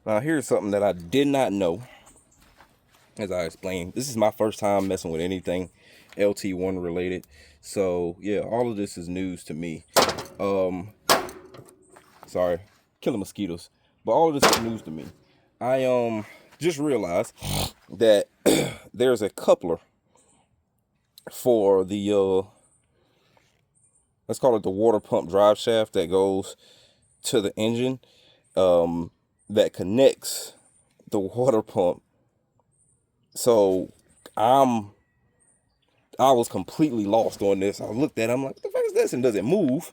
Now here's something that I did not know. As I explained, this is my first time messing with anything LT1 related. So yeah, all of this is news to me. Um, sorry, killing mosquitoes. But all of this is news to me. I just realized that there's a coupler for the let's call it the water pump drive shaft that goes to the engine, that connects the water pump. So I'm I was completely lost on this. I looked at it, I'm like, what the fuck is this? And does it move?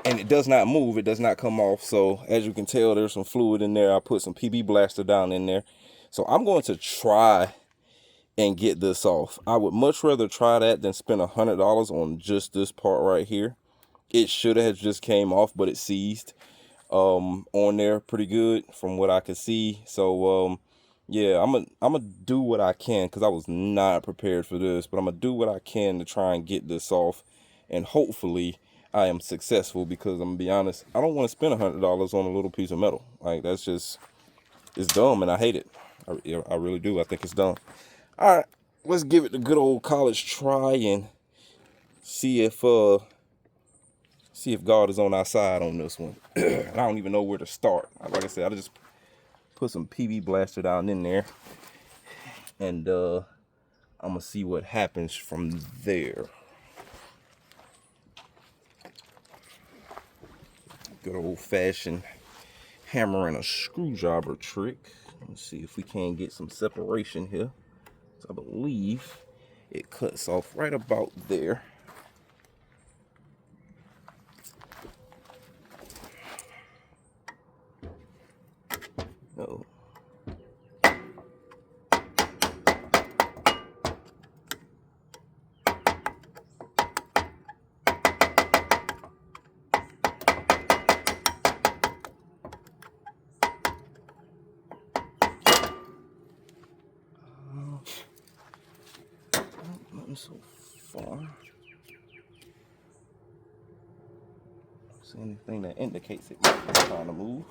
And it does not move. It does not come off. So as you can tell, there's some fluid in there. I put some PB Blaster down in there. So I'm going to try and get this off. I would much rather try that than spend $100 on just this part right here. It should have just came off, but it seized on there pretty good from what I could see. So yeah, I'm gonna do what I can because I was not prepared for this, but I'm gonna do what I can to try and get this off, and hopefully I am successful, because I'm gonna be honest, I don't want to spend $100 on a little piece of metal. Like, that's just, it's dumb, and I hate it. I really do. I think it's dumb. All right, let's give it the good old college try and see if God is on our side on this one. I don't even know where to start. Like I said, I just put some PB Blaster down in there, and I'm gonna see what happens from there. Good old fashioned hammer and a screwdriver trick. Let's see if we can get some separation here. So I believe it cuts off right about there. Oh. Nothing so far. See anything that indicates it might be trying to move.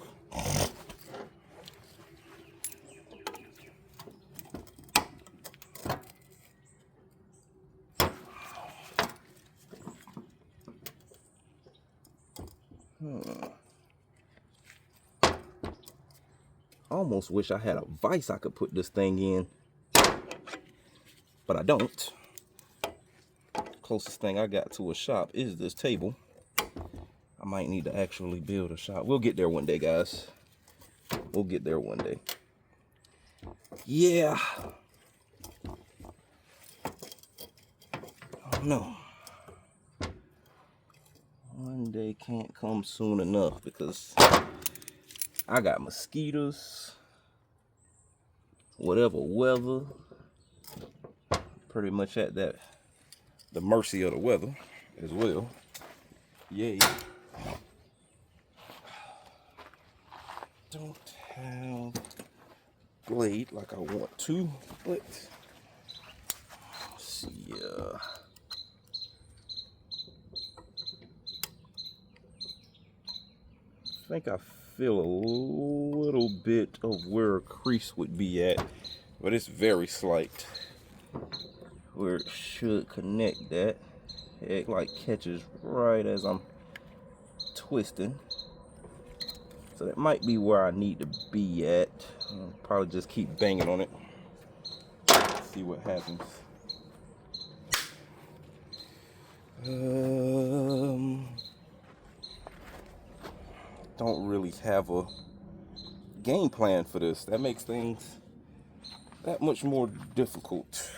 I almost wish I had a vise I could put this thing in, but I don't. Closest thing I got to a shop is this table. I might need to actually build a shop. We'll get there one day, guys. We'll get there one day. Yeah. Oh no. One day can't come soon enough, because I got mosquitoes, whatever weather, pretty much at the mercy of the weather as well. Yay. Don't have blade like I want to, but let's see. I think I feel a little bit of where a crease would be at, but it's very slight where it should connect that. It like catches right as I'm twisting, so that might be where I need to be at. I'll probably just keep banging on it, see what happens. Don't really have a game plan for this. That makes things that much more difficult.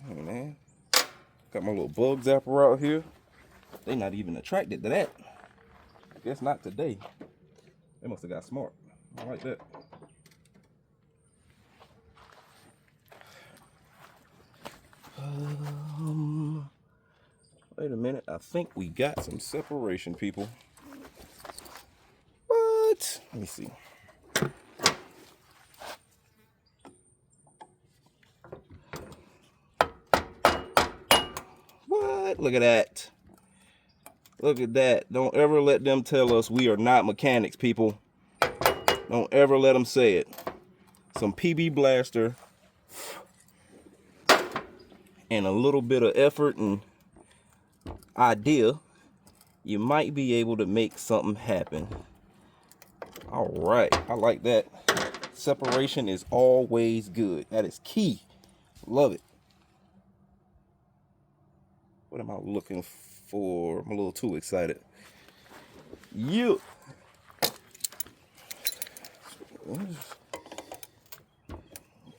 Hey man, got my little bug zapper out here. They not even attracted to that. I guess not today. They must have got smart. I like that. think we got some separation, people. What? Let me see. What? Look at that. Look at that. Don't ever let them tell us we are not mechanics, people. Don't ever let them say it. Some PB Blaster and a little bit of effort and idea, you might be able to make something happen. All right, I like that. Separation is always good. That is key. Love it. What am I looking for? I'm a little too excited. Yeah. Let's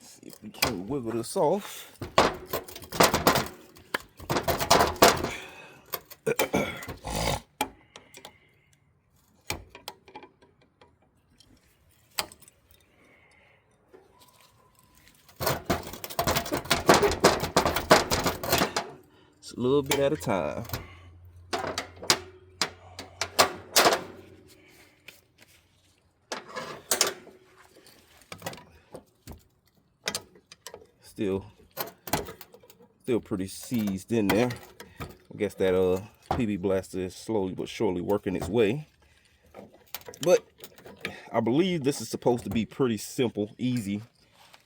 see if we can wiggle this off. It's a little bit at a time. Still pretty seized in there. I guess that PB Blaster is slowly but surely working its way. But I believe this is supposed to be pretty simple, easy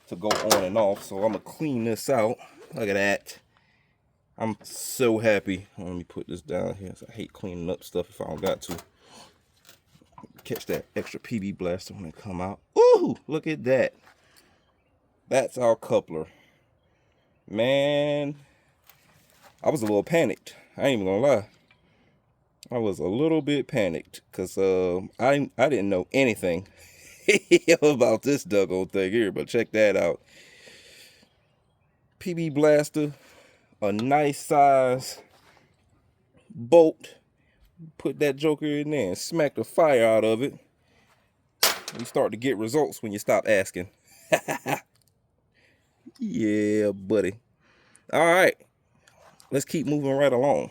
to go on and off. So I'm gonna clean this out. Look at that. I'm so happy. Let me put this down here. I hate cleaning up stuff if I don't got to. Catch that extra PB Blaster when it come out. Ooh, look at that. That's our coupler. Man, I was a little panicked. I ain't even gonna lie. I was a little bit panicked because I didn't know anything about this doggone thing here, but check that out. PB Blaster, a nice size bolt. Put that joker in there and smack the fire out of it. You start to get results when you stop asking. Yeah, buddy. All right, let's keep moving right along.